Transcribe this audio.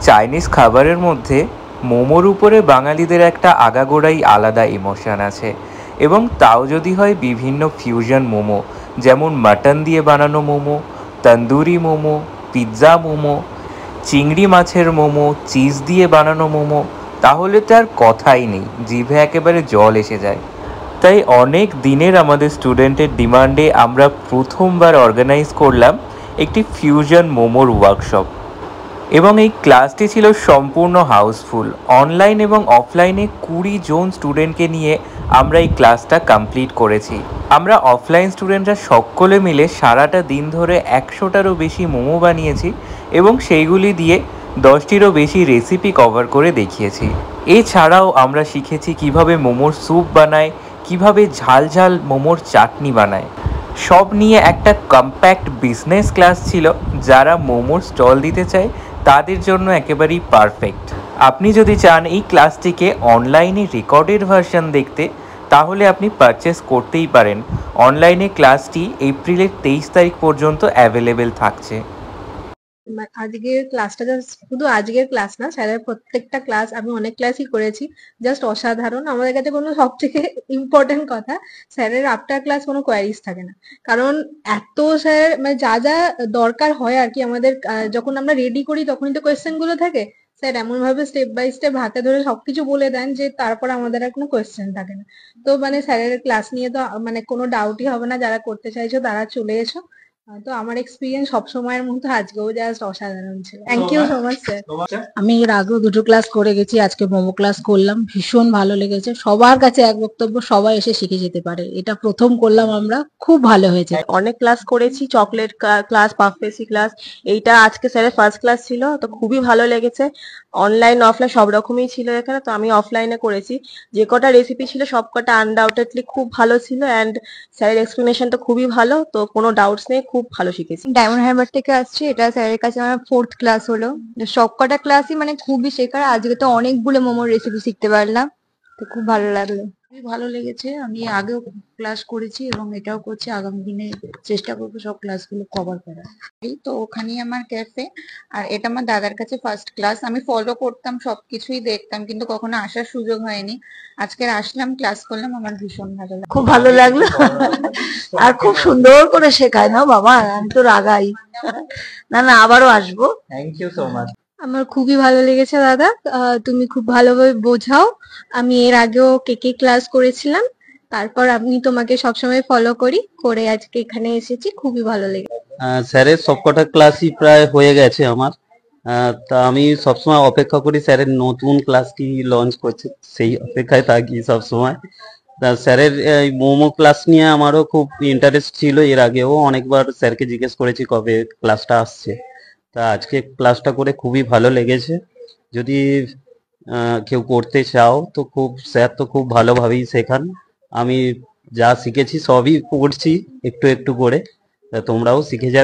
Chinese খাবারের মধ্যে মোমোর উপরে বাঙালিদের একটা আগাগোড়াই আলাদা ইমোশন আছে, এবং তাও যদি হয় বিভিন্ন ফিউশন মোমো, যেমন মাটন দিয়ে বানানো মোমো, তন্দুরি মোমো, পিৎজা মোমো, চিংড়ি মাছের মোমো, চিজ দিয়ে বানানো মোমো, তাহলে তো আর কথাই নেই, জিভে একেবারে জল এসে যায়। তাই অনেক দিনের আমাদের স্টুডেন্টের ডিমান্ডে আমরা প্রথমবার অর্গানাইজ করলাম একটি ফিউশন মোমোর ওয়ার্কশপ, এবং এই ক্লাসটি ছিল সম্পূর্ণ হাউসফুল। অনলাইন এবং অফলাইনে 20 জন স্টুডেন্টকে নিয়ে আমরা এই ক্লাসটা কমপ্লিট করেছি। আমরা অফলাইন স্টুডেন্টরা সকলে মিলে সারাটা দিন ধরে 100টারও বেশি মোমো বানিয়েছি, এবং সেইগুলি দিয়ে 10টিরও বেশি রেসিপি কভার করে দেখিয়েছি। এছাড়াও আমরা শিখেছি কিভাবে মোমোর স্যুপ বানায়, কিভাবে ঝাল ঝাল মোমোর চাটনি বানায়। সব নিয়ে একটা কম্প্যাক্ট বিজনেস ক্লাস ছিল, যারা মোমোর স্টল দিতে চায় তাদের জন্য একেবারেই পারফেক্ট। আপনি যদি চান এই ক্লাসটিকে অনলাইনে রেকর্ডেড ভার্সন দেখতে, তাহলে আপনি পারচেস করতেই পারেন। অনলাইনে ক্লাসটি এপ্রিলের 23 তারিখ পর্যন্ত অ্যাভেলেবেল থাকছে। আজকের ক্লাসটা জাস্ট শুধু আজকের ক্লাস না, স্যারের প্রত্যেকটা ক্লাস আমি অনেক ক্লাসই করেছি, জাস্ট অসাধারণ। আমাদের কাছে কোনো সব থেকে ইম্পর্টেন্ট কথা, স্যারের আফটার ক্লাস কোনো কোয়ারিজ থাকে না, কারণ এত স্যার মানে যা যা দরকার হয় আর কি আমাদের যখন আমরা রেডি করি তখনই তো কোয়েশ্চেন গুলো থাকে। স্যার এমন ভাবে স্টেপ বাই স্টেপ হাতে ধরে সবকিছু বলে দেন যে তারপর আমাদের আর কোনো কোয়েশ্চেন থাকে না। তো মানে স্যারের ক্লাস নিয়ে তো মানে কোনো ডাউটই হবে না, যারা করতে চাইছো তারা চলে এসো। তো আমার এক্সপিরিয়েন্স সবসময়ের মতো আজকেও জাস্ট অসাধারণ ছিল। Thank you so much sir. আমি এর আগেও দুটো ক্লাস করে গেছি, আজকে মোমো ক্লাস করলাম, ভীষণ ভালো লেগেছে। সবার কাছে এক বক্তব্য, সবাই এসে শিখে যেতে পারে। এটা প্রথম করলাম আমরা, খুব ভালো হয়েছে। অনেক ক্লাস করেছি, chocolate class, puff pastry class, এইটা আজকে স্যারের ফার্স্ট ক্লাস ছিল, তো খুবই ভালো লেগেছে। অনলাইন অফলাইন সব রকমই ছিল এখানে, তো আমি অফলাইনে করেছি। যে কটা রেসিপি ছিল সব কটা আনডাউটেডলি খুব ভালো ছিল, অ্যান্ড স্যারের এক্সপ্লেনেশন তো খুবই ভালো, তো কোনো ডাউটস নেই, খুব ভালো শিখেছি। ডায়মন্ড হারবার থেকে আসছি, এটা স্যারের কাছে আমার 4th ক্লাস হলো। সবকটা ক্লাসই মানে খুবই শেখার, আজকে তো অনেকগুলো মোমোর রেসিপি শিখতে পারলাম, তো খুব ভালো লাগলো। খুবই ভালো লেগেছে। আমি আগেও ক্লাস করেছি এবং এটাও করছি, আগামী দিনে চেষ্টা করবো সব ক্লাসগুলো কভার করার। তো ওখানেই আমার ক্যাফে, আর এটা আমার দাদার কাছে ফার্স্ট ক্লাস। আমি ফলো করতাম, সবকিছুই দেখতাম, কিন্তু কখনো আসার সুযোগ হয়নি। আজকে আসলাম, ক্লাস করলাম, আমার ভীষণ ভালো লাগলো। খুব ভালো লাগলো আর খুব সুন্দর করে শেখায় না বাবা, আমি তো রাগাই। না না, আবারও আসবো। Thank you so much. আমার খুবই ভালো লেগেছে দাদা, তুমি খুব ভালোভাবে বোঝাও। আমি এর আগেও কেকে ক্লাস করেছিলাম, তারপর আমি তোমাকে সবসময় ফলো করি করে আজকে এখানে এসেছি, খুবই ভালো লেগেছে। স্যারের সবকটা ক্লাসই প্রায় হয়ে গেছে আমার। তা আমি সবসময় অপেক্ষা করি স্যারের নতুন ক্লাস কি লঞ্চ করছে, সেই অপেক্ষায় থাকি সবসময়। তা স্যারের এই মোমো ক্লাস নিয়ে আমারও খুব ইন্টারেস্ট ছিল, এর আগেও অনেকবার স্যারকে জিজ্ঞেস করেছি কবে ক্লাসটা আসছে। তা আজকে ক্লাসটা করে খুবই ভালো লেগেছে। যদি কেউ করতে চাও তো স্যার তো খুব ভালোভাবেই শেখান। আমি যা শিখেছি সবই করছি একটু একটু করে, তা তোমরাও শিখে যাবে।